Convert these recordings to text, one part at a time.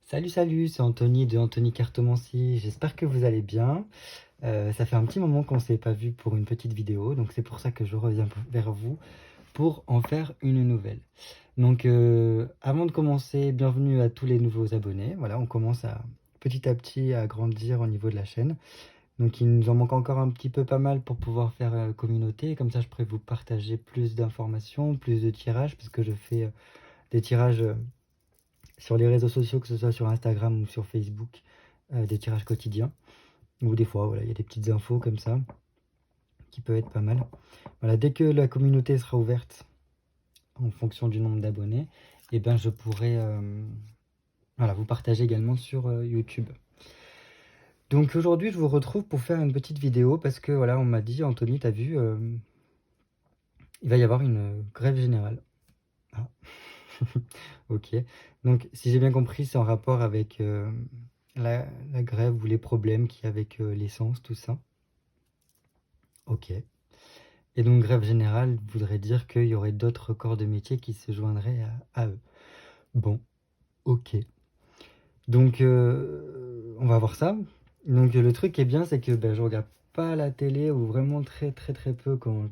Salut, salut, c'est Anthony de Anthony Cartomancie. J'espère que vous allez bien. Ça fait un petit moment qu'on ne s'est pas vu pour une petite vidéo, donc c'est pour ça que je reviens vers vous pour en faire une nouvelle. Donc, avant de commencer, bienvenue à tous les nouveaux abonnés. Voilà, on commence petit à petit à grandir au niveau de la chaîne. Donc, il nous en manque encore un petit peu pas mal pour pouvoir faire communauté. Comme ça, je pourrais vous partager plus d'informations, plus de tirages, parce que je fais des tirages sur les réseaux sociaux, que ce soit sur Instagram ou sur Facebook, des tirages quotidiens. Ou des fois, voilà, il y a des petites infos comme ça qui peuvent être pas mal. Voilà, dès que la communauté sera ouverte en fonction du nombre d'abonnés, et ben je pourrai voilà, vous partager également sur YouTube. Donc aujourd'hui, je vous retrouve pour faire une petite vidéo parce que voilà, on m'a dit, Anthony, t'as vu, il va y avoir une grève générale. Ah. Ok. Donc, si j'ai bien compris, c'est en rapport avec la grève ou les problèmes qu'il y a avec l'essence, tout ça. Ok. Et donc, grève générale voudrait dire qu'il y aurait d'autres corps de métier qui se joindraient à eux. Bon, ok. Donc, on va voir ça. Donc, le truc qui est bien, c'est que je regarde pas la télé ou vraiment très très très peu quand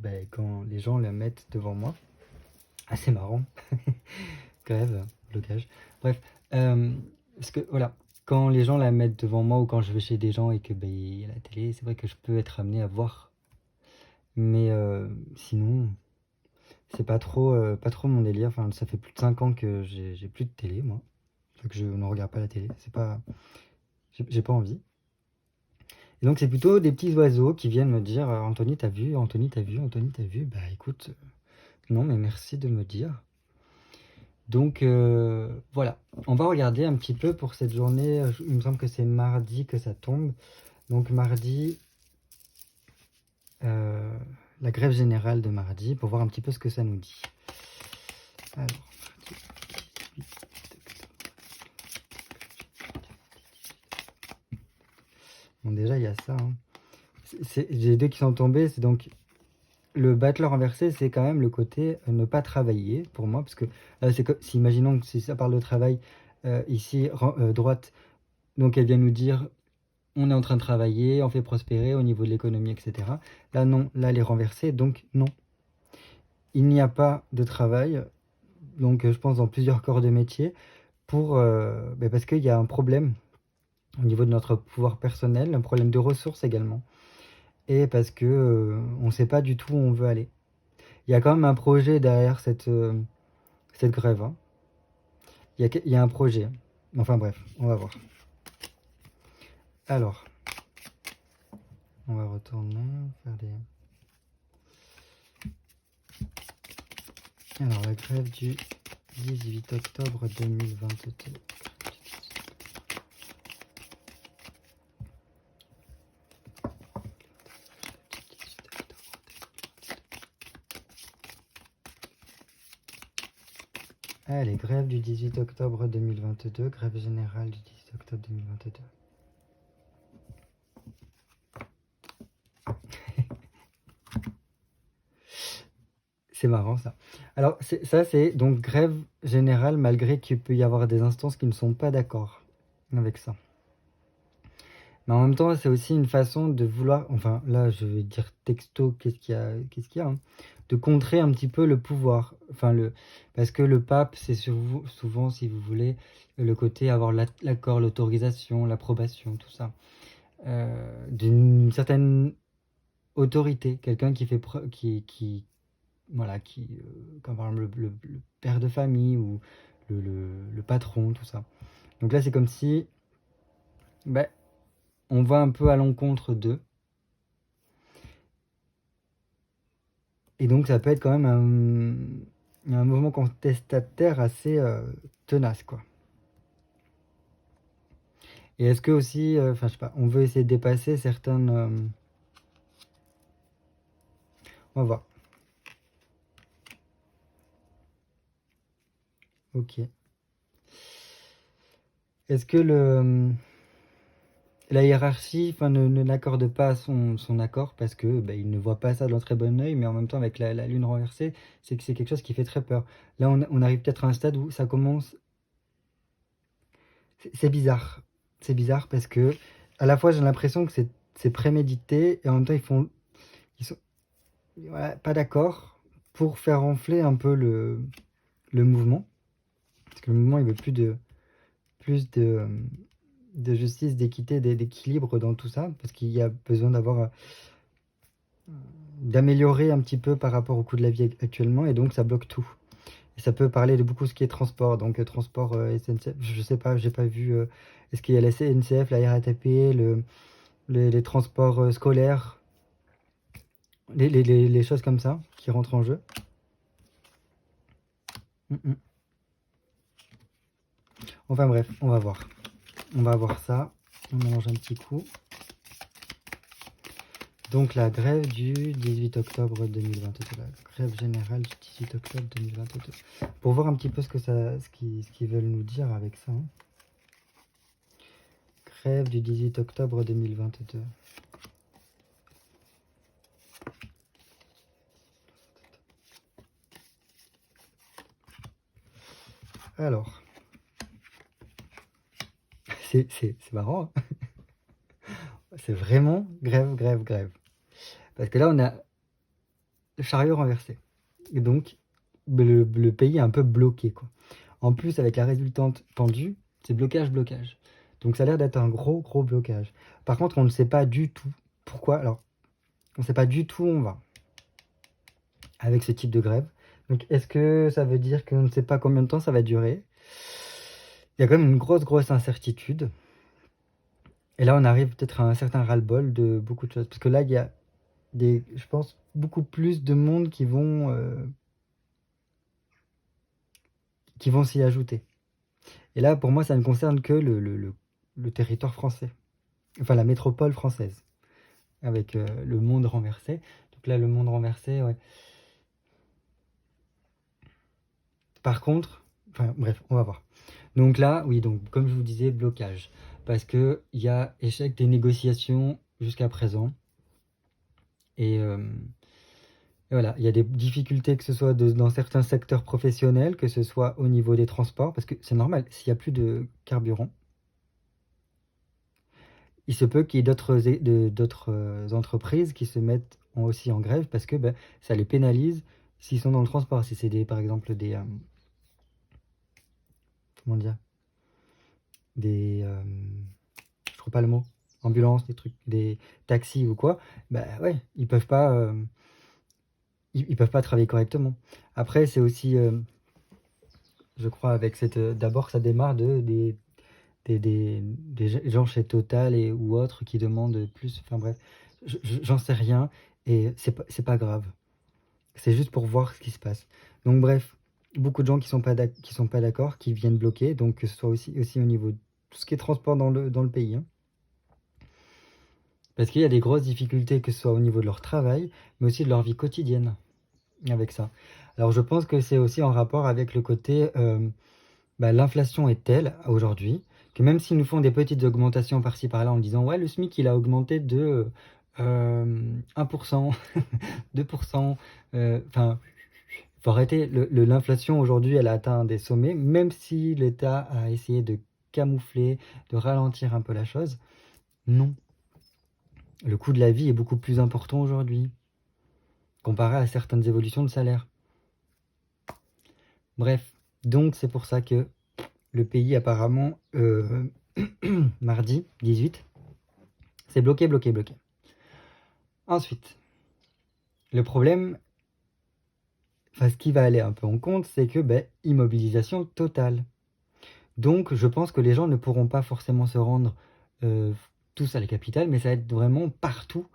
les gens la mettent devant moi. Ah, c'est marrant. Grève, blocage. Bref, parce que voilà, quand les gens la mettent devant moi ou quand je vais chez des gens et que il y a la télé, c'est vrai que je peux être amené à voir. Mais sinon, c'est pas trop mon délire. Enfin, ça fait plus de 5 ans que j'ai plus de télé, moi. Enfin, que je ne regarde pas la télé. C'est pas, j'ai pas envie. Et donc, c'est plutôt des petits oiseaux qui viennent me dire Anthony, t'as vu, Anthony, t'as vu, Anthony, t'as vu. Bah écoute, non, mais merci de me dire. Donc voilà, on va regarder un petit peu pour cette journée. Il me semble que c'est mardi que ça tombe. Donc mardi, euh, la grève générale de mardi, pour voir un petit peu ce que ça nous dit. Alors, bon, déjà il y a ça. Hein. J'ai les deux qui sont tombés, c'est donc le battleur renversé, c'est quand même le côté ne pas travailler pour moi, parce que là, si imaginons que si ça parle de travail, ici, droite, donc elle vient nous dire on est en train de travailler, on fait prospérer au niveau de l'économie, etc. Là, non, là, elle est renversée, donc non. Il n'y a pas de travail, donc je pense dans plusieurs corps de métier, parce qu'il y a un problème au niveau de notre pouvoir personnel, un problème de ressources également, et parce que on ne sait pas du tout où on veut aller. Il y a quand même un projet derrière cette grève. Hein. Il y a un projet. Enfin bref, on va voir. Alors, on va retourner, faire des... Alors, la grève du 18 octobre 2022. Allez, grève du 18 octobre 2022, grève générale du 18 octobre 2022. C'est marrant ça. Alors, ça, c'est donc grève générale malgré qu'il peut y avoir des instances qui ne sont pas d'accord avec ça. Mais en même temps, c'est aussi une façon de vouloir, enfin là, je vais dire texto, qu'est-ce qu'il y a hein, de contrer un petit peu le pouvoir. Parce que le pape, c'est souvent, si vous voulez, le côté avoir l'accord, l'autorisation, l'approbation, tout ça, d'une certaine autorité, quelqu'un qui fait voilà, comme par exemple le père de famille ou le patron, tout ça. Donc là, c'est comme si, ben, on va un peu à l'encontre d'eux. Et donc ça peut être quand même un mouvement contestataire assez tenace, quoi. Et est-ce que aussi, enfin je sais pas, on veut essayer de dépasser certaines... on va voir. Ok. Est-ce que la hiérarchie ne n'accorde pas son accord parce que il ne voit pas ça d'un très bon œil, mais en même temps avec la lune renversée, c'est que c'est quelque chose qui fait très peur. Là on arrive peut-être à un stade où ça commence c'est bizarre. C'est bizarre parce que à la fois j'ai l'impression que c'est prémédité et en même temps ils sont ouais, pas d'accord pour faire enfler un peu le mouvement. Parce que le mouvement il veut plus de justice, d'équité, d'équilibre dans tout ça. Parce qu'il y a besoin d'améliorer un petit peu par rapport au coût de la vie actuellement et donc ça bloque tout. Et ça peut parler de beaucoup ce qui est transport, donc transport SNCF, je sais pas, j'ai pas vu, est-ce qu'il y a la SNCF, la RATP, les transports scolaires, les choses comme ça qui rentrent en jeu. Enfin bref, on va voir. On va voir ça. On mélange un petit coup. Donc la grève du 18 octobre 2022, la grève générale du 18 octobre 2022. Pour voir un petit peu ce qu'ils veulent nous dire avec ça. Hein. Grève du 18 octobre 2022. Alors, c'est marrant. Hein. C'est vraiment grève, grève, grève. Parce que là, on a le chariot renversé. Et donc, le pays est un peu bloqué. Quoi. En plus, avec la résultante tendue, c'est blocage, blocage. Donc ça a l'air d'être un gros, gros blocage. Par contre, on ne sait pas du tout pourquoi. Alors, on ne sait pas du tout où on va avec ce type de grève. Donc, est-ce que ça veut dire qu'on ne sait pas combien de temps ça va durer? Il y a quand même une grosse, grosse incertitude. Et là, on arrive peut-être à un certain ras-le-bol de beaucoup de choses. Parce que là, il y a je pense, beaucoup plus de monde qui vont s'y ajouter. Et là, pour moi, ça ne concerne que le territoire français. Enfin, la métropole française. Avec le monde renversé. Donc là, le monde renversé, ouais. Par contre, enfin, bref, on va voir. Donc là, oui, donc comme je vous disais, blocage. Parce qu'il y a échec des négociations jusqu'à présent. Et voilà, il y a des difficultés, que ce soit dans certains secteurs professionnels, que ce soit au niveau des transports, parce que c'est normal, s'il n'y a plus de carburant, il se peut qu'il y ait d'autres entreprises qui se mettent aussi en grève parce que ça les pénalise s'ils sont dans le transport. Si c'est par exemple comment dire, je trouve pas le mot, ambulances, des trucs, des taxis ou quoi, ouais, ils peuvent pas travailler correctement. Après, c'est aussi, je crois, avec d'abord ça démarre des gens chez Total ou autres qui demandent plus. Enfin bref, j'en sais rien et c'est pas grave. C'est juste pour voir ce qui se passe. Donc bref, beaucoup de gens qui sont pas d'accord, qui viennent bloquer. Donc que ce soit aussi au niveau de tout ce qui est transport dans le pays. Hein. Parce qu'il y a des grosses difficultés, que ce soit au niveau de leur travail, mais aussi de leur vie quotidienne avec ça. Alors je pense que c'est aussi en rapport avec le côté l'inflation est telle aujourd'hui que même s'ils nous font des petites augmentations par-ci par-là en disant ouais le SMIC il a augmenté de 1%, 2%, enfin faut arrêter, l'inflation aujourd'hui elle a atteint des sommets, même si l'État a essayé de camoufler, de ralentir un peu la chose, non. Le coût de la vie est beaucoup plus important aujourd'hui, comparé à certaines évolutions de salaire. Bref, donc c'est pour ça que le pays apparemment, mardi 18, c'est bloqué, bloqué, bloqué. Ensuite, le problème, enfin ce qui va aller un peu en compte, c'est que immobilisation totale. Donc je pense que les gens ne pourront pas forcément se rendre tous à la capitale, mais ça va être vraiment partout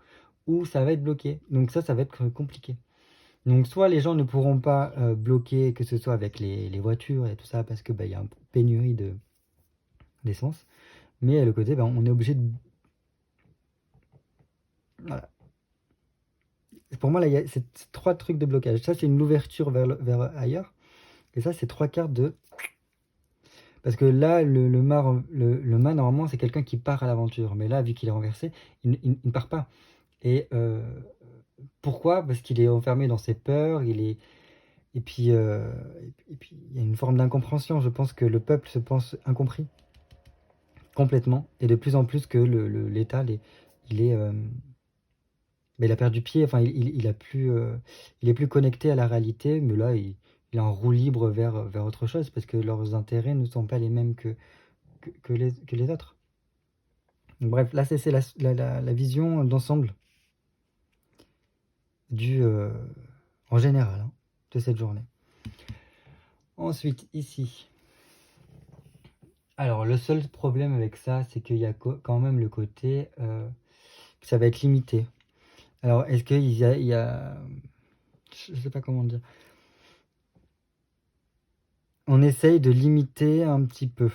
où ça va être bloqué. Donc ça va être compliqué. Donc soit les gens ne pourront pas bloquer, que ce soit avec les voitures et tout ça, parce que y a une pénurie d'essence, mais le côté, on est obligé de... Voilà. Pour moi, là, il y a ces 3 trucs de blocage. Ça, c'est une ouverture vers ailleurs. Et ça, c'est 3 quarts de... Parce que là, le mât, normalement, c'est quelqu'un qui part à l'aventure. Mais là, vu qu'il est renversé, il ne part pas. Et pourquoi? Parce qu'il est enfermé dans ses peurs. Et puis, il y a une forme d'incompréhension. Je pense que le peuple se pense incompris. complètement. Et de plus en plus que l'État, il est, mais il a perdu pied, enfin il a plus, il est plus connecté à la réalité, mais là il est en roue libre vers autre chose parce que leurs intérêts ne sont pas les mêmes que les autres. Donc, bref, là c'est la vision d'ensemble du, en général, hein, de cette journée. Ensuite, ici. Alors, le seul problème avec ça, c'est qu'il y a quand même le côté que ça va être limité. Alors, est-ce qu'il y a... Je sais pas comment dire. On essaye de limiter un petit peu.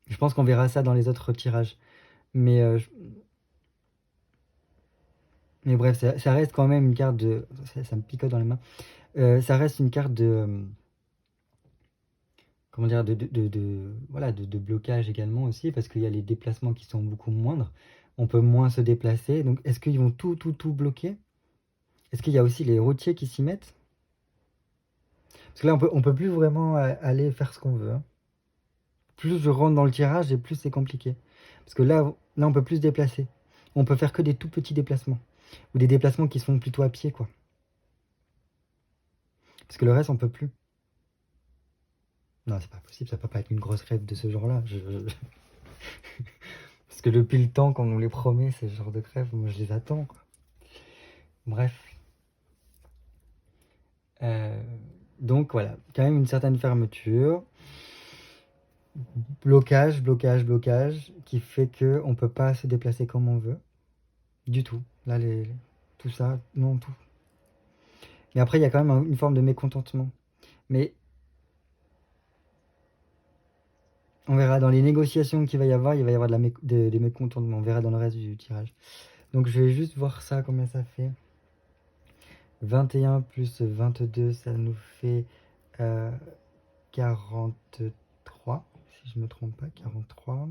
Je pense qu'on verra ça dans les autres tirages. Mais, mais bref, ça reste quand même une carte de... Ça me picote dans les mains. Ça reste une carte de... comment dire, voilà, de blocage également aussi, parce qu'il y a les déplacements qui sont beaucoup moindres. On peut moins se déplacer. Donc, est-ce qu'ils vont tout bloquer? Est-ce qu'il y a aussi les routiers qui s'y mettent? Parce que là, on peut plus vraiment aller faire ce qu'on veut, hein. Plus je rentre dans le tirage, et plus c'est compliqué. Parce que là, on peut plus se déplacer. On peut faire que des tout petits déplacements. Ou des déplacements qui se font plutôt à pied, quoi. Parce que le reste, on peut plus. Non, c'est pas possible, ça peut pas être une grosse rêve de ce genre-là. Parce que depuis le temps qu'on nous les promet, ces genres de crèves, moi je les attends, quoi. Bref. Donc voilà, quand même une certaine fermeture. Blocage, qui fait qu'on ne peut pas se déplacer comme on veut. Du tout. Là, tout ça, non, tout. Mais après, il y a quand même une forme de mécontentement. Mais on verra dans les négociations qu'il va y avoir des mécontentements. On verra dans le reste du tirage. Donc je vais juste voir ça, combien ça fait. 21 plus 22, ça nous fait 43, si je ne me trompe pas, 43.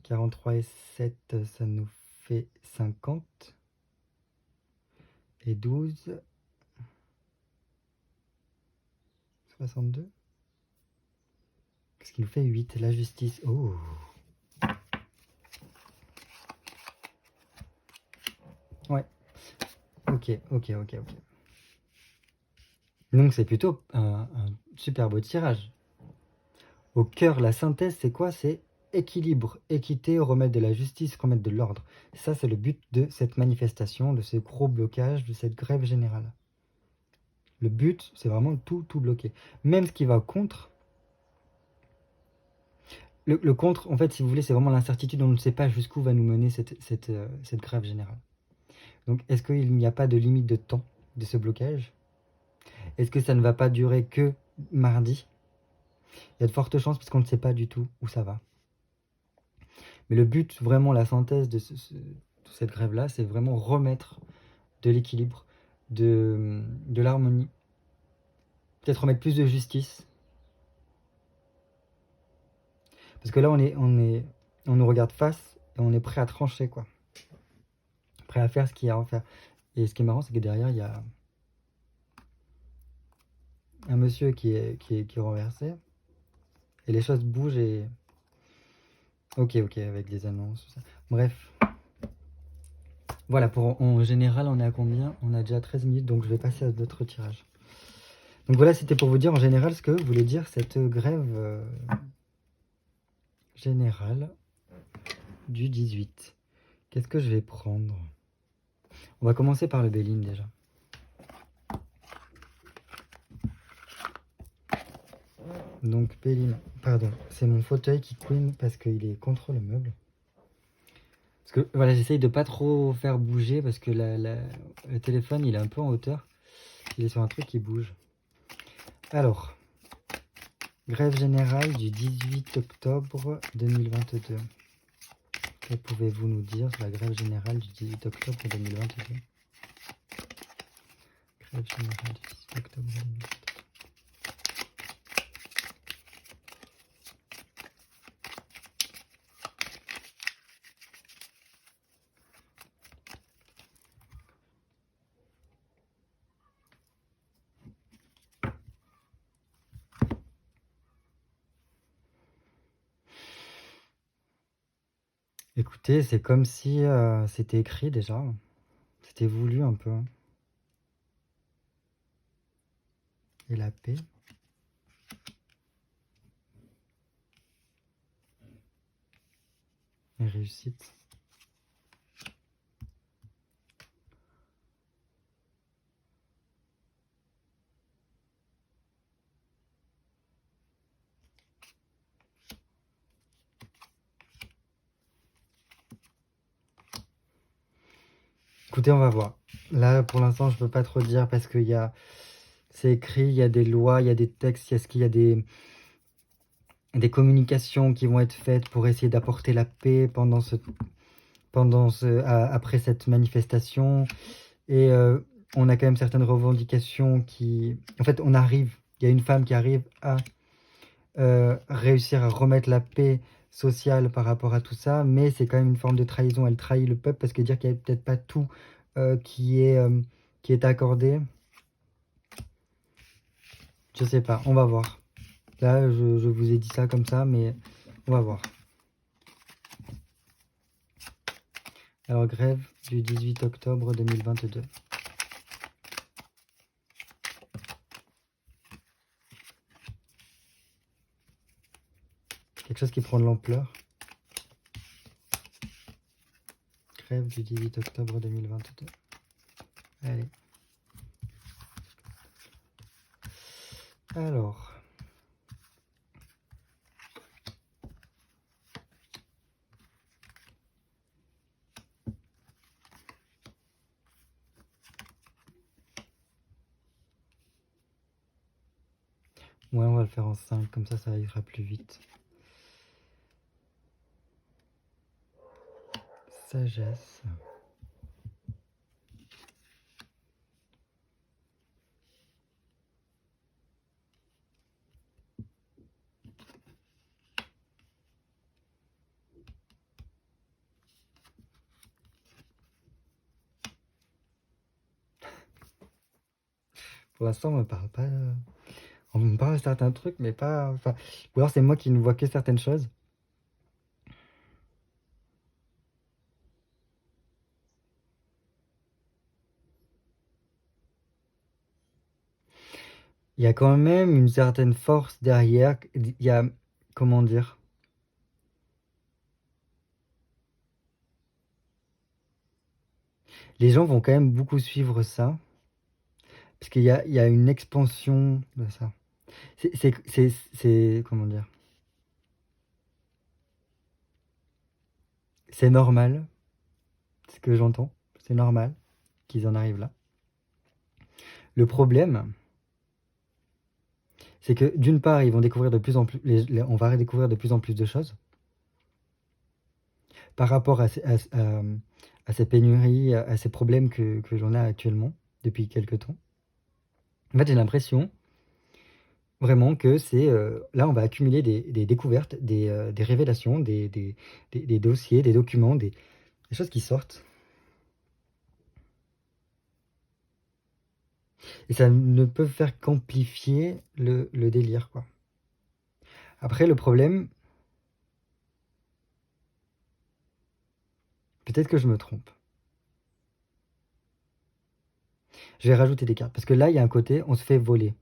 43 et 7, ça nous fait 50. Et 12, 62. Qu'est-ce qui nous fait 8? La justice. Oh. Ouais. Ok. Donc c'est plutôt un super beau tirage. Au cœur, la synthèse, c'est quoi? C'est équilibre, équité, remettre de la justice, remettre de l'ordre. Ça, c'est le but de cette manifestation, de ce gros blocage, de cette grève générale. Le but, c'est vraiment tout bloquer. Même ce qui va contre. Le contre, en fait, si vous voulez, c'est vraiment l'incertitude. On ne sait pas jusqu'où va nous mener cette grève générale. Donc, est-ce qu'il n'y a pas de limite de temps de ce blocage? Est-ce que ça ne va pas durer que mardi? Il y a de fortes chances parce qu'on ne sait pas du tout où ça va. Mais le but, vraiment, la synthèse de cette grève-là, c'est vraiment remettre de l'équilibre, de l'harmonie. Peut-être remettre plus de justice. Parce que là, on nous regarde face et on est prêt à trancher, quoi. Prêt à faire ce qu'il y a à faire. Et ce qui est marrant, c'est que derrière, il y a un monsieur qui est renversé. Et les choses bougent et... Ok, avec des annonces, tout ça. Bref. Voilà, en général, on est à combien? On a déjà 13 minutes, donc je vais passer à d'autres tirages. Donc voilà, c'était pour vous dire en général ce que voulait dire cette grève générale du 18. Qu'est-ce que je vais prendre? On va commencer par le Béline déjà. Donc Béline, pardon, c'est mon fauteuil qui couine parce qu'il est contre le meuble. Parce que voilà, j'essaye de pas trop faire bouger parce que le téléphone il est un peu en hauteur. Il est sur un truc qui bouge. Alors, grève générale du 18 octobre 2022. Que pouvez-vous nous dire sur la grève générale du 18 octobre 2022? Grève générale du 18 octobre 2022. Écoutez, c'est comme si c'était écrit déjà. C'était voulu un peu. Et la paix. Et réussite. Écoutez, on va voir. Là, pour l'instant, je peux pas trop dire parce qu'il y a... C'est écrit, il y a des lois, il y a des textes, est-ce qu'il y a des communications qui vont être faites pour essayer d'apporter la paix après cette manifestation. Et on a quand même certaines revendications qui... En fait, il y a une femme qui arrive à réussir à remettre la paix sociale par rapport à tout ça, mais c'est quand même une forme de trahison. Elle trahit le peuple parce que dire qu'il n'y a peut-être pas tout euh, qui est, euh, qui est accordé. Je sais pas, on va voir. Là, je vous ai dit ça comme ça, mais on va voir. Alors, grève du 18 octobre 2022. Quelque chose qui prend de l'ampleur. Grève du 18 octobre 2022. Allez. Alors. Ouais, on va le faire en 5, comme ça ira plus vite. Sagesse. Pour l'instant, on me parle pas. On me parle de certains trucs, mais pas. Enfin, ou alors c'est moi qui ne vois que certaines choses. Il y a quand même une certaine force derrière. Il y a. Comment dire? Les gens vont quand même beaucoup suivre ça. Parce qu'il y a une expansion de ça. Comment dire? C'est normal, ce que j'entends. C'est normal qu'ils en arrivent là. Le problème, c'est que d'une part, ils vont découvrir de plus en plus, on va découvrir de plus en plus de choses par rapport à ces pénuries, à ces problèmes que l'on a actuellement depuis quelques temps. En fait, j'ai l'impression vraiment que c'est là, on va accumuler des découvertes, des révélations, des dossiers, des documents, des choses qui sortent. Et ça ne peut faire qu'amplifier le délire, quoi. Après, le problème, peut-être que je me trompe. Je vais rajouter des cartes. Parce que là, il y a un côté, on se fait voler.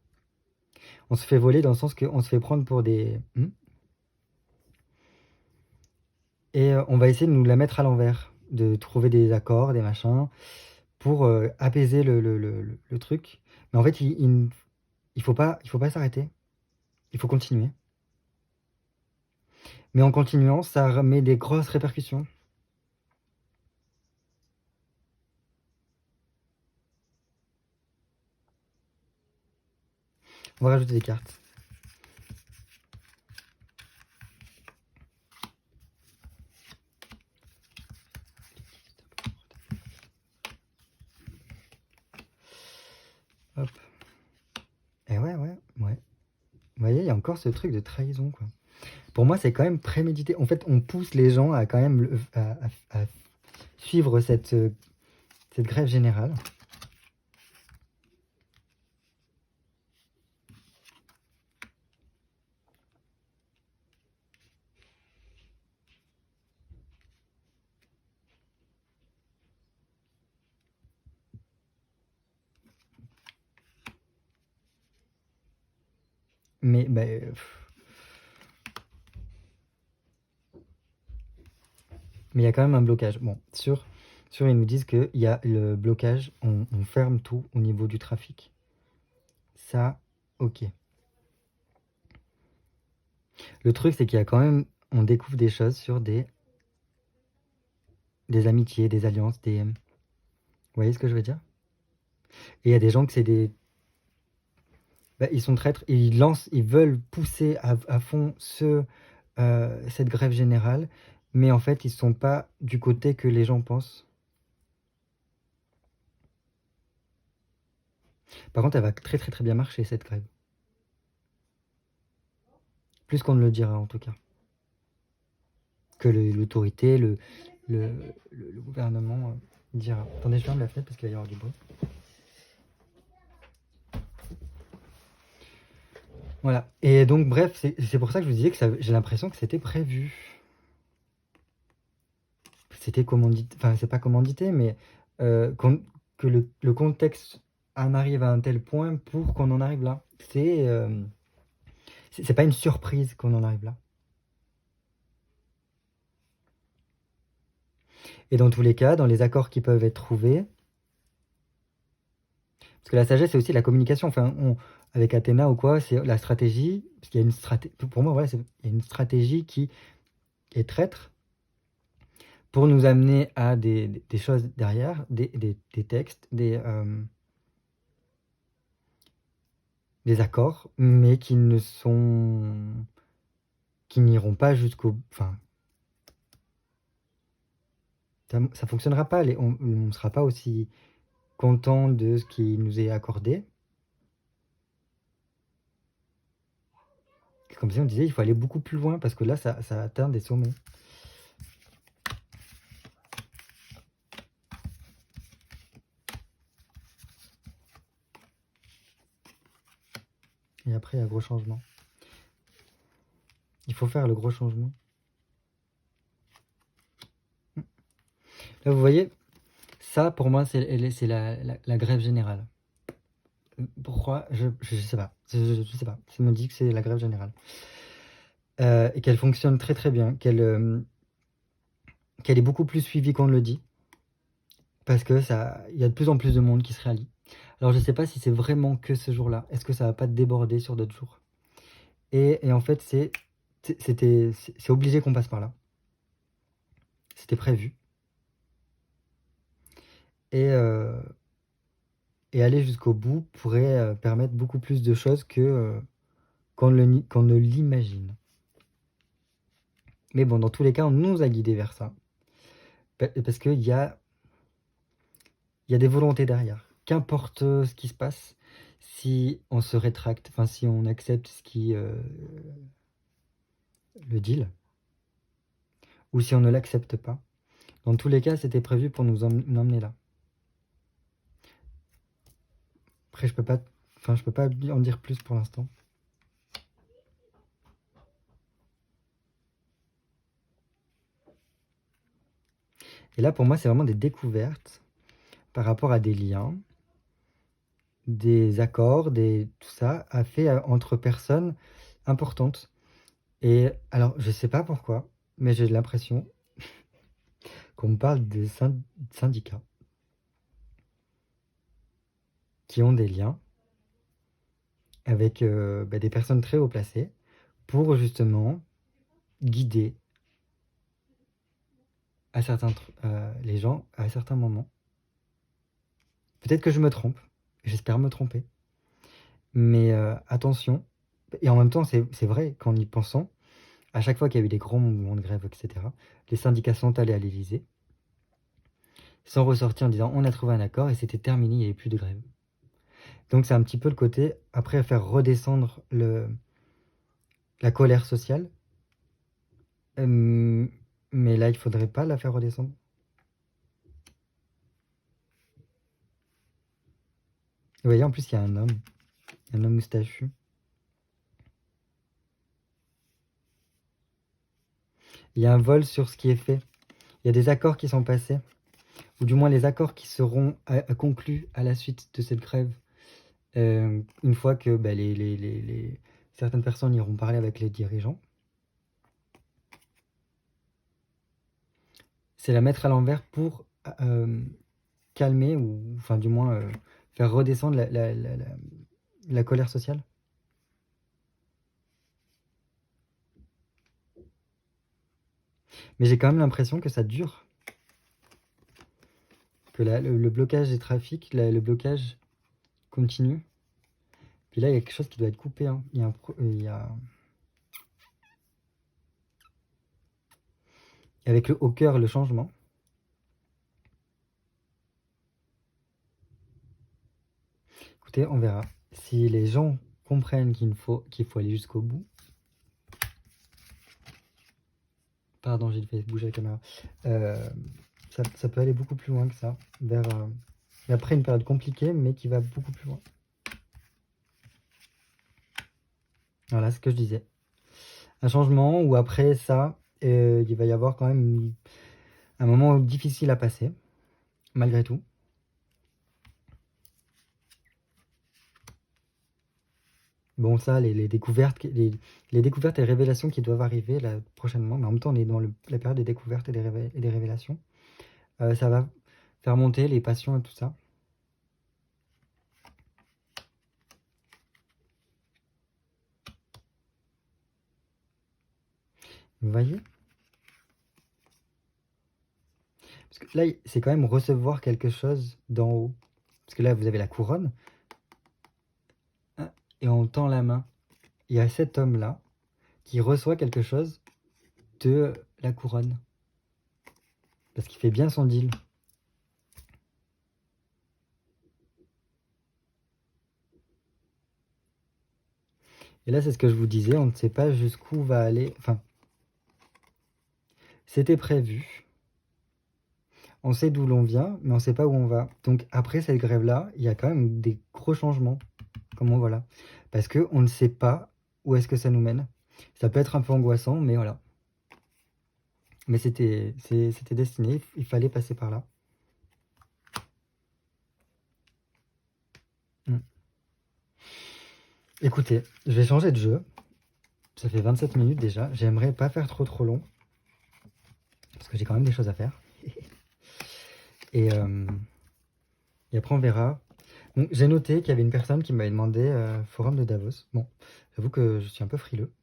On se fait voler dans le sens qu'on se fait prendre pour des... Et on va essayer de nous la mettre à l'envers. De trouver des accords, des machins, pour apaiser le truc. Mais en fait, il faut pas s'arrêter. Il faut continuer. Mais en continuant, ça met des grosses répercussions. On va rajouter des cartes. Hop. Et ouais. Vous voyez, il y a encore ce truc de trahison, quoi. Pour moi, c'est quand même prémédité. En fait, on pousse les gens à quand même à suivre cette grève générale. Mais il y a quand même un blocage. Bon, ils nous disent qu'il y a le blocage, on ferme tout au niveau du trafic. Ça, ok. Le truc, c'est qu'il y a quand même, on découvre des choses sur des amitiés, des alliances, Vous voyez ce que je veux dire? Et il y a des gens que c'est des... ils sont traîtres et ils veulent pousser à fond cette grève générale, mais en fait, ils sont pas du côté que les gens pensent. Par contre, elle va très très très bien marcher, cette grève. Plus qu'on ne le dira, en tout cas. Que l'autorité, le gouvernement dira. Attendez, je ferme la fenêtre parce qu'il va y avoir du bruit. Voilà. Et donc, bref, c'est pour ça que je vous disais que j'ai l'impression que c'était prévu. C'était commandité, enfin, c'est pas commandité, mais que le contexte en arrive à un tel point pour qu'on en arrive là. C'est pas une surprise qu'on en arrive là. Et dans tous les cas, dans les accords qui peuvent être trouvés, parce que la sagesse, c'est aussi la communication. Enfin, avec Athéna ou quoi, c'est la stratégie. Parce qu'il y a une stratégie. Pour moi, voilà, il y a une stratégie qui est traître pour nous amener à des choses derrière, des textes, des accords, mais qui n'iront pas jusqu'au... Enfin, ça fonctionnera pas. On ne sera pas aussi content de ce qui nous est accordé. Comme si on disait, il faut aller beaucoup plus loin, parce que là, ça atteint des sommets. Et après, il y a gros changement. Il faut faire le gros changement. Là, vous voyez, ça, pour moi, c'est la grève générale. Pourquoi? Je sais pas. Je sais pas. Ça me dit que c'est la grève générale. Et qu'elle fonctionne très très bien. Qu'elle est beaucoup plus suivie qu'on le dit. Parce que il y a de plus en plus de monde qui se rallie. Alors, je sais pas si c'est vraiment que ce jour-là. Est-ce que ça va pas déborder sur d'autres jours? Et en fait, c'est obligé qu'on passe par là. C'était prévu. Et aller jusqu'au bout pourrait permettre beaucoup plus de choses qu'on ne l'imagine. Mais bon, dans tous les cas, on nous a guidés vers ça. Parce qu'il y a des volontés derrière. Qu'importe ce qui se passe, si on se rétracte, enfin si on accepte le deal, ou si on ne l'accepte pas, dans tous les cas, c'était prévu pour nous emmener là. Après, je peux pas en dire plus pour l'instant. Et là, pour moi, c'est vraiment des découvertes par rapport à des liens, des accords, tout ça, a fait entre personnes importantes. Et alors, je sais pas pourquoi, mais j'ai l'impression qu'on me parle des syndicats qui ont des liens avec des personnes très haut placées pour justement guider les gens à certains moments. Peut-être que je me trompe, j'espère me tromper, mais attention. Et en même temps, c'est vrai qu'en y pensant, à chaque fois qu'il y a eu des grands mouvements de grève, etc., les syndicats sont allés à l'Élysée, sont ressortis en disant on a trouvé un accord et c'était terminé, il n'y avait plus de grève. Donc c'est un petit peu le côté, après, à faire redescendre la colère sociale. Mais là, il faudrait pas la faire redescendre. Vous voyez, en plus, il y a un homme moustachu. Il y a un vol sur ce qui est fait. Il y a des accords qui sont passés, ou du moins les accords qui seront conclus à la suite de cette grève, une fois que Certaines personnes iront parler avec les dirigeants. C'est la mettre à l'envers pour calmer ou enfin du moins faire redescendre la colère sociale. Mais j'ai quand même l'impression que ça dure. Que le blocage des trafics, le blocage continue. Puis là, il y a quelque chose qui doit être coupé. Hein. Il y a... Avec au cœur le changement. Écoutez, on verra. Si les gens comprennent qu'il faut aller jusqu'au bout. Pardon, j'ai fait bouger la caméra. Ça peut aller beaucoup plus loin que ça. Vers, après une période compliquée, mais qui va beaucoup plus loin. Voilà ce que je disais. Un changement où après ça, il va y avoir quand même un moment difficile à passer, malgré tout. Bon, ça, les découvertes, les découvertes et révélations qui doivent arriver là, prochainement, mais en même temps, on est dans la période des découvertes et des révélations. Ça va faire monter les passions et tout ça. Vous voyez? Parce que là, c'est quand même recevoir quelque chose d'en haut. Parce que là, vous avez la couronne. Et on tend la main. Il y a cet homme-là qui reçoit quelque chose de la couronne. Parce qu'il fait bien son deal. Et là, c'est ce que je vous disais, on ne sait pas jusqu'où va aller... Enfin, c'était prévu. On sait d'où l'on vient, mais on ne sait pas où on va. Donc après cette grève-là, il y a quand même des gros changements. Comment voilà. Parce qu'on ne sait pas où est-ce que ça nous mène. Ça peut être un peu angoissant, mais voilà. Mais c'était destiné, il fallait passer par là. Écoutez, je vais changer de jeu. Ça fait 27 minutes déjà. J'aimerais pas faire trop long. Parce que j'ai quand même des choses à faire. Et après on verra. Bon, j'ai noté qu'il y avait une personne qui m'avait demandé forum de Davos. Bon, j'avoue que je suis un peu frileux.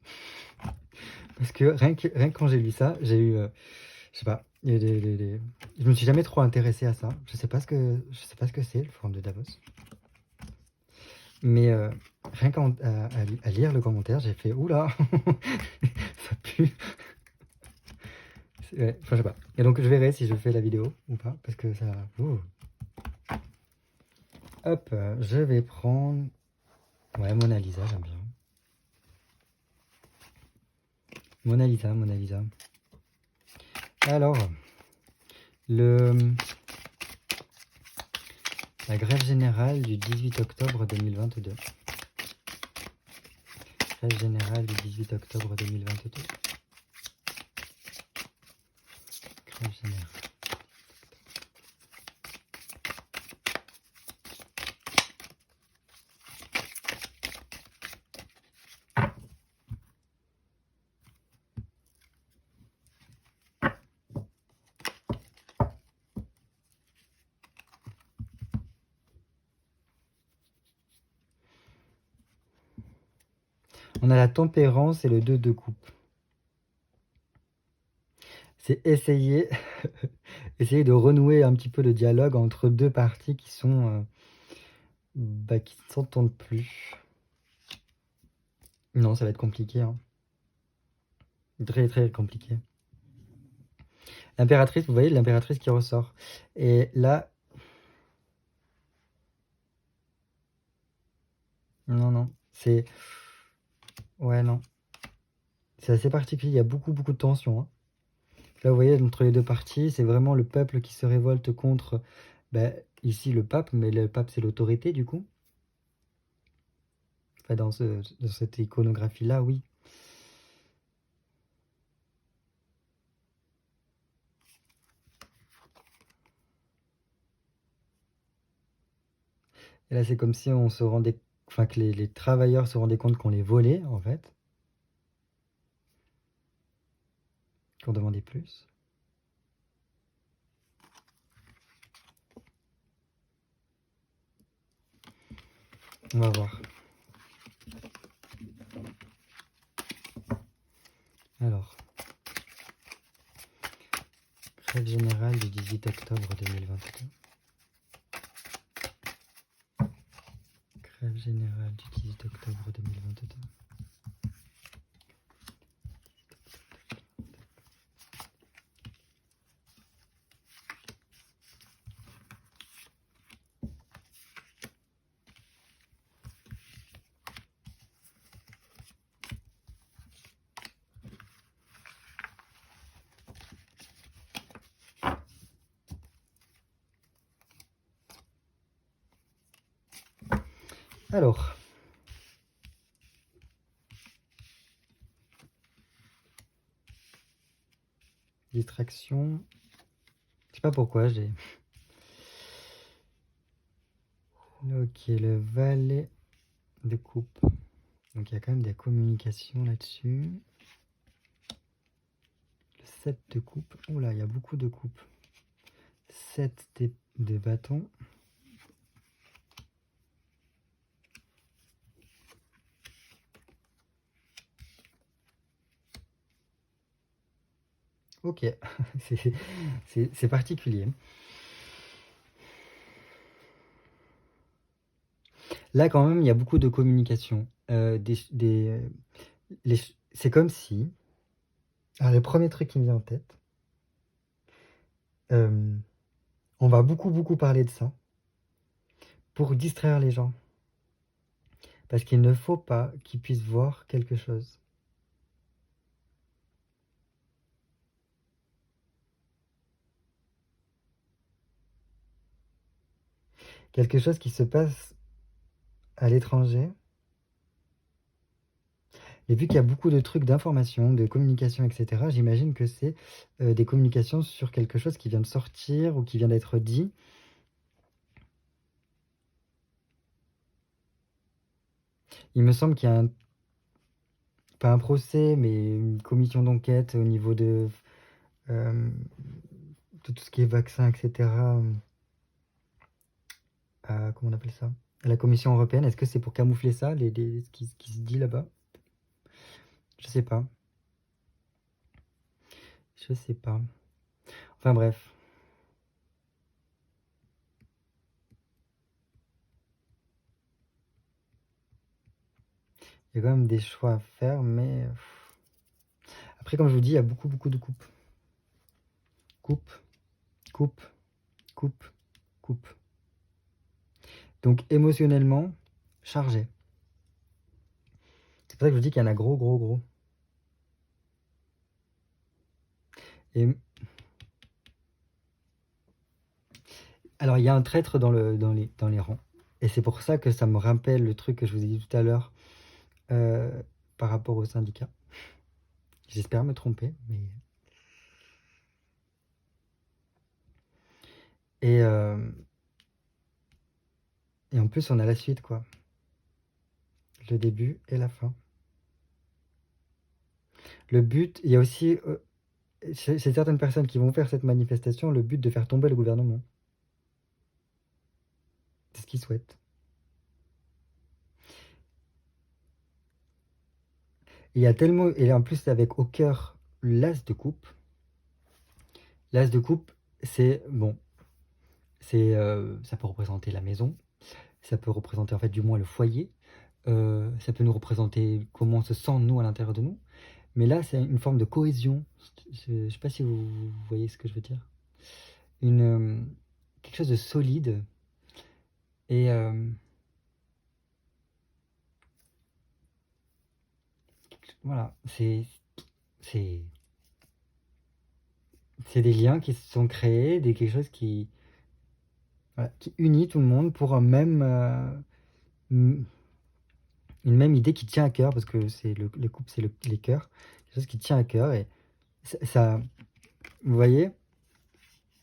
Parce que rien que quand j'ai lu ça, j'ai eu... je sais pas. Je me suis jamais trop intéressé à ça. Je sais pas ce que c'est, le forum de Davos. Mais rien qu'à lire le commentaire, j'ai fait oula, ça pue. Ouais, enfin, je sais pas. Et donc je verrai si je fais la vidéo ou pas, parce que ça. Ouh. Hop, je vais prendre. Ouais, Mona Lisa, j'aime bien. Mona Lisa, Mona Lisa. Alors, la grève générale du 18 octobre 2022. Grève générale du 18 octobre 2022. Grève générale. On a la tempérance et le 2 de coupe. C'est essayer, essayer de renouer un petit peu le dialogue entre deux parties qui sont qui ne s'entendent plus. Non, ça va être compliqué. Hein. Très très compliqué. L'impératrice, vous voyez l'impératrice qui ressort. Et là... Non, non. C'est... Ouais, non. C'est assez particulier. Il y a beaucoup de tension. Hein. Là, vous voyez, entre les deux parties, c'est vraiment le peuple qui se révolte contre... ici, le pape. Mais le pape, c'est l'autorité, du coup. Enfin, dans cette iconographie-là, oui. Et là, c'est comme si on se rendait enfin que les travailleurs se rendaient compte qu'on les volait en fait, qu'on demandait plus. On va voir. Alors, grève générale du 18 octobre 2022. Grève générale du 18 octobre 2022. Alors, distraction. Je sais pas pourquoi j'ai. Ok, le valet de coupe. Donc il y a quand même des communications là-dessus. Le 7 de coupe. Oula, il y a beaucoup de coupes. 7 de bâton. Ok, c'est particulier. Là, quand même, il y a beaucoup de communication. C'est comme si... Alors, le premier truc qui me vient en tête, on va beaucoup parler de ça pour distraire les gens. Parce qu'il ne faut pas qu'ils puissent voir quelque chose. Quelque chose qui se passe à l'étranger. Et vu qu'il y a beaucoup de trucs d'information, de communication, etc., j'imagine que c'est des communications sur quelque chose qui vient de sortir ou qui vient d'être dit. Il me semble qu'il y a pas un procès, mais une commission d'enquête au niveau de tout ce qui est vaccin, etc. Comment on appelle ça? À la Commission européenne. Est-ce que c'est pour camoufler ça, ce qui se dit là-bas? Je sais pas. Je sais pas. Enfin bref. Il y a quand même des choix à faire, mais... Après, comme je vous dis, il y a beaucoup de coupes. Coupe, coupe, coupe, coupe. Donc émotionnellement, chargé. C'est pour ça que je vous dis qu'il y en a gros. Et... Alors, il y a un traître dans les rangs. Et c'est pour ça que ça me rappelle le truc que je vous ai dit tout à l'heure par rapport au syndicat. J'espère me tromper, mais... Et en plus, on a la suite, quoi. Le début et la fin. Le but, il y a aussi, chez certaines personnes qui vont faire cette manifestation, le but de faire tomber le gouvernement. C'est ce qu'ils souhaitent. Et il y a tellement... Et en plus, avec au cœur l'as de coupe. L'as de coupe, c'est... Bon, c'est... ça peut représenter la maison. Ça peut représenter, en fait, du moins le foyer. Ça peut nous représenter comment on se sent, nous, à l'intérieur de nous. Mais là, c'est une forme de cohésion. Je ne sais pas si vous voyez ce que je veux dire. Quelque chose de solide. Et voilà, c'est des liens qui se sont créés, quelque chose voilà, qui unit tout le monde pour une même idée qui tient à cœur, parce que c'est le couple, c'est les cœurs, quelque chose qui tient à cœur. Et ça, vous voyez,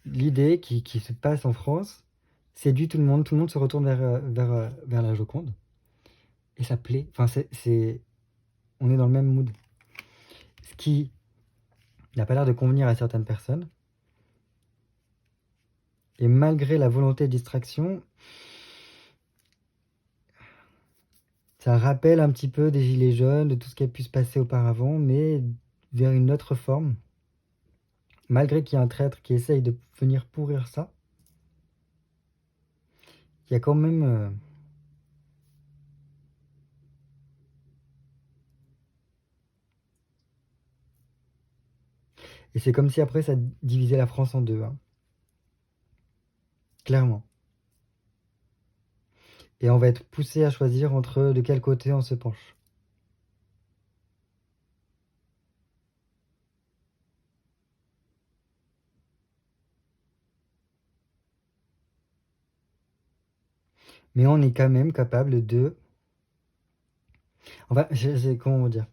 l'idée qui se passe en France séduit tout le monde se retourne vers la Joconde. et ça plaît. Enfin, on est dans le même mood. Ce qui n'a pas l'air de convenir à certaines personnes. Et malgré la volonté de distraction, ça rappelle un petit peu des gilets jaunes, de tout ce qui a pu se passer auparavant, mais vers une autre forme. Malgré qu'il y ait un traître qui essaye de venir pourrir ça, il y a quand même... Et c'est comme si après ça divisait la France en deux, hein. Clairement. Et on va être poussé à choisir entre de quel côté on se penche. Mais on est quand même capable de... Enfin, comment vous dire?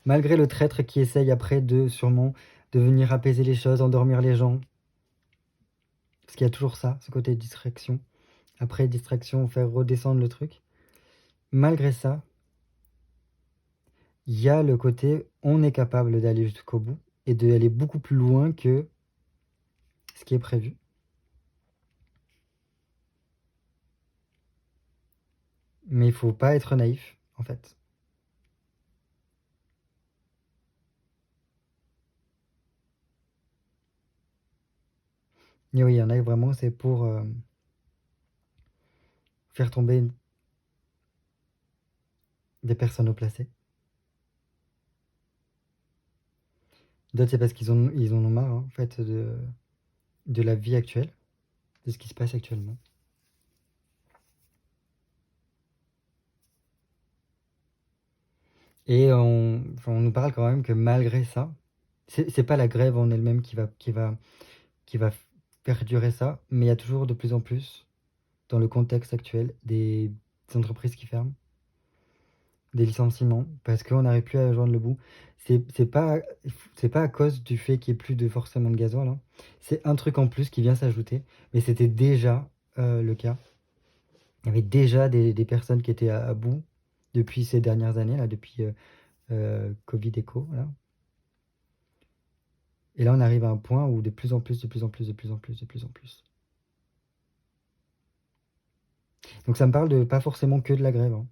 Malgré le traître qui essaye après de, sûrement, de venir apaiser les choses, endormir les gens. Parce qu'il y a toujours ça, ce côté distraction. Après distraction, faire redescendre le truc. Malgré ça, il y a le côté, on est capable d'aller jusqu'au bout et d'aller beaucoup plus loin que ce qui est prévu. Mais il faut pas être naïf, en fait. Et oui, il y en a vraiment, c'est pour faire tomber des personnes au placé. D'autres, c'est parce ils en ont marre, hein, en fait, de la vie actuelle, de ce qui se passe actuellement. Et on nous parle quand même que malgré ça, c'est pas la grève en elle-même qui va faire durer ça, mais il y a toujours de plus en plus, dans le contexte actuel, des entreprises qui ferment, des licenciements, parce qu'on n'arrive plus à joindre le bout. C'est pas à cause du fait qu'il n'y ait plus forcément de gasoil, hein. C'est un truc en plus qui vient s'ajouter, mais c'était déjà le cas. Il y avait déjà des personnes qui étaient à bout depuis ces dernières années, là, depuis Covid éco, là. Et là, on arrive à un point où de plus en plus, de plus en plus, de plus en plus, de plus en plus. Donc ça me parle de pas forcément que de la grève, hein.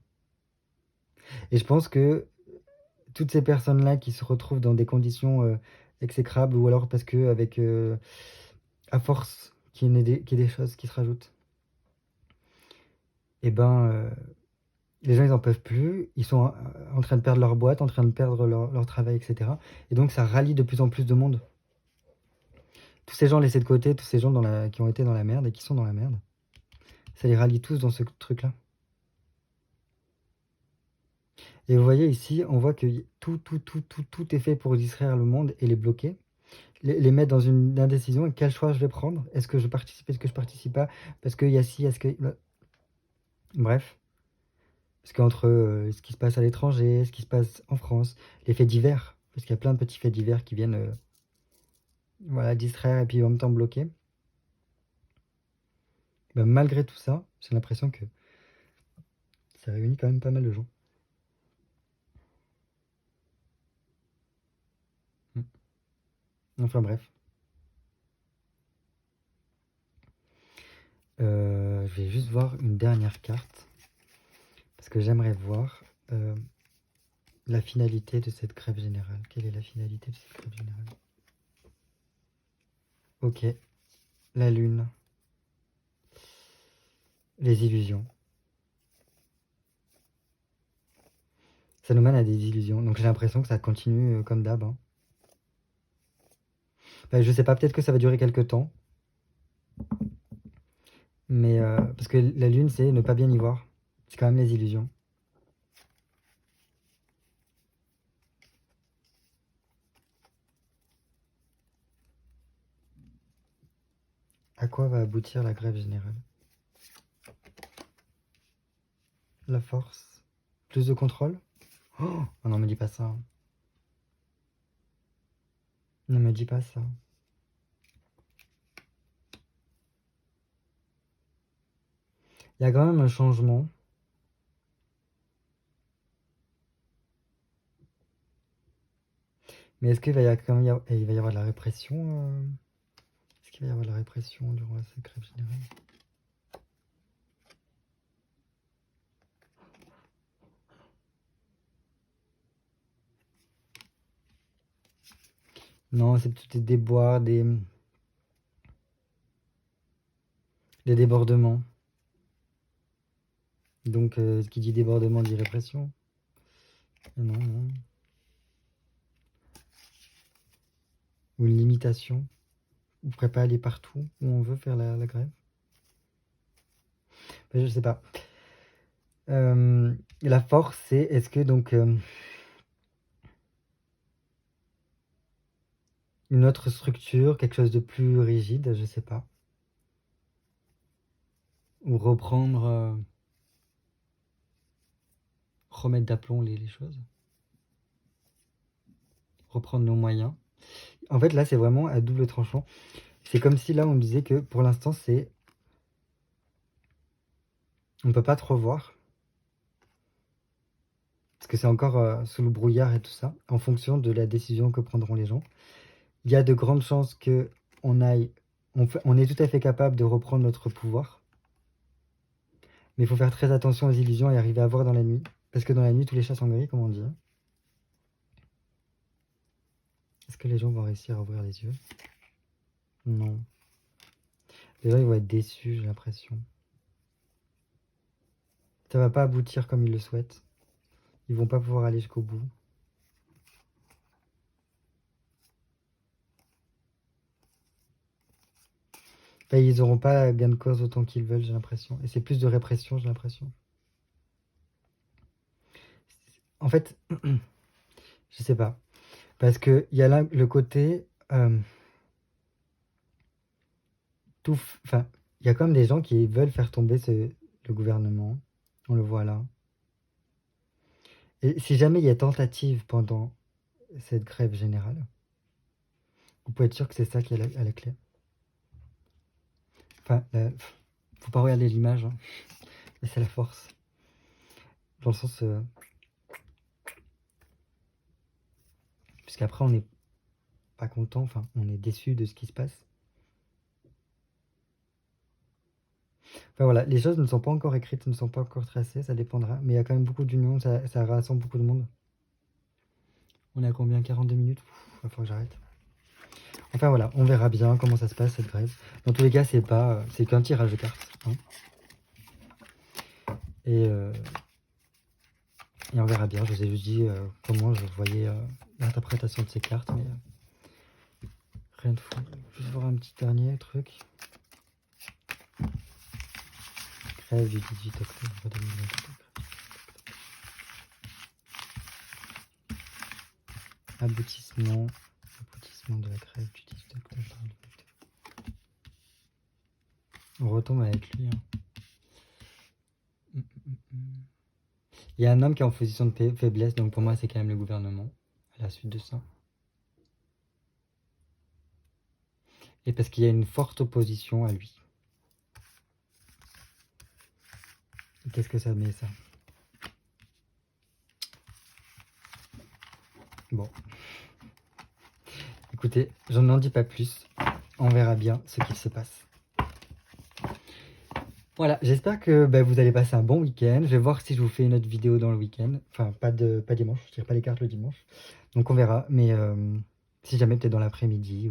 Et je pense que toutes ces personnes-là qui se retrouvent dans des conditions exécrables, ou alors parce que avec à force qu'il y ait des choses qui se rajoutent, et ben les gens ils en peuvent plus, ils sont en train de perdre leur boîte, en train de perdre leur travail, etc. Et donc ça rallie de plus en plus de monde. Tous ces gens laissés de côté, tous ces gens qui ont été dans la merde et qui sont dans la merde, ça les rallie tous dans ce truc-là. Et vous voyez ici, on voit que tout est fait pour distraire le monde et les bloquer, les mettre dans une indécision. Et quel choix je vais prendre? Est-ce que je participe? Est-ce que je participe pas? Parce qu'il y a ci, est-ce que... Bref. Parce qu'entre ce qui se passe à l'étranger, ce qui se passe en France, les faits divers, parce qu'il y a plein de petits faits divers qui viennent voilà, distraire et puis en même temps bloquer. Ben, malgré tout ça, j'ai l'impression que ça réunit quand même pas mal de gens. Enfin bref. Je vais juste voir une dernière carte. Parce que j'aimerais voir la finalité de cette grève générale. Quelle est la finalité de cette grève générale? Ok. La lune. Les illusions. Ça nous mène à des illusions. Donc j'ai l'impression que ça continue comme d'hab, hein. Ben, je sais pas, peut-être que ça va durer quelques temps. Mais parce que la lune, c'est ne pas bien y voir. C'est quand même les illusions. À quoi va aboutir la grève générale? La force. Plus de contrôle? Oh non, me dis pas ça. Ne me dis pas ça. Il y a quand même un changement. Mais est-ce qu'il va quand même il va y avoir de la répression Est-ce qu'il va y avoir de la répression durant cette grève générale? Non, c'est plutôt des déboires, des débordements. Donc, ce qui dit débordement dit répression. Non, non. Ou une limitation. On ne pourrait pas aller partout où on veut faire la grève. Je sais pas. La force, c'est est-ce que donc une autre structure, quelque chose de plus rigide, je sais pas. Ou reprendre, remettre d'aplomb les choses. Reprendre nos moyens. En fait, là, c'est vraiment à double tranchant. C'est comme si là, on disait que pour l'instant, c'est... On ne peut pas trop voir. Parce que c'est encore sous le brouillard et tout ça, en fonction de la décision que prendront les gens. Il y a de grandes chances qu'on aille... On est tout à fait capable de reprendre notre pouvoir. Mais il faut faire très attention aux illusions et arriver à voir dans la nuit. Parce que dans la nuit, tous les chats sont gris, comme on dit. Est-ce que les gens vont réussir à ouvrir les yeux? Non. Les gens, ils vont être déçus, j'ai l'impression. Ça va pas aboutir comme ils le souhaitent. Ils vont pas pouvoir aller jusqu'au bout. Enfin, ils auront pas gain de cause autant qu'ils veulent, j'ai l'impression. Et c'est plus de répression, j'ai l'impression. En fait, je sais pas. Parce qu'il y a là le côté... Enfin, il y a quand même des gens qui veulent faire tomber le gouvernement. On le voit là. Et si jamais il y a tentative pendant cette grève générale, vous pouvez être sûr que c'est ça qui est à la clé. Enfin, faut pas regarder l'image, hein, mais c'est la force. Dans le sens... puisqu'après, on n'est pas content, enfin, on est déçu de ce qui se passe. Enfin voilà, les choses ne sont pas encore écrites, ne sont pas encore tracées, ça dépendra. Mais il y a quand même beaucoup d'union, ça rassemble beaucoup de monde. On est à combien? 42 minutes? Il faut que j'arrête. Enfin voilà, on verra bien comment ça se passe cette grève. Dans tous les cas, c'est qu'un tirage de cartes. Hein. Et on verra bien. Je vous ai juste dit comment je voyais l'interprétation de ces cartes, mais rien de fou. Juste voir un petit dernier truc. Grève du 18 octobre 2024. Aboutissement de la grève du 18 octobre 2024. On retombe avec lui. Hein. Il y a un homme qui est en position de faiblesse, donc pour moi c'est quand même le gouvernement, à la suite de ça. Et parce qu'il y a une forte opposition à lui. Qu'est-ce que ça met ça? Bon. Écoutez, je n'en dis pas plus. On verra bien ce qu'il se passe. Voilà, j'espère que vous allez passer un bon week-end. Je vais voir si je vous fais une autre vidéo dans le week-end. Enfin, pas dimanche, je tire pas les cartes le dimanche. Donc on verra, mais si jamais peut-être dans l'après-midi,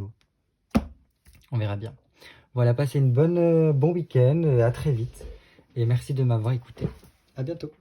on verra bien. Voilà, passez une bon week-end, à très vite. Et merci de m'avoir écouté. À bientôt.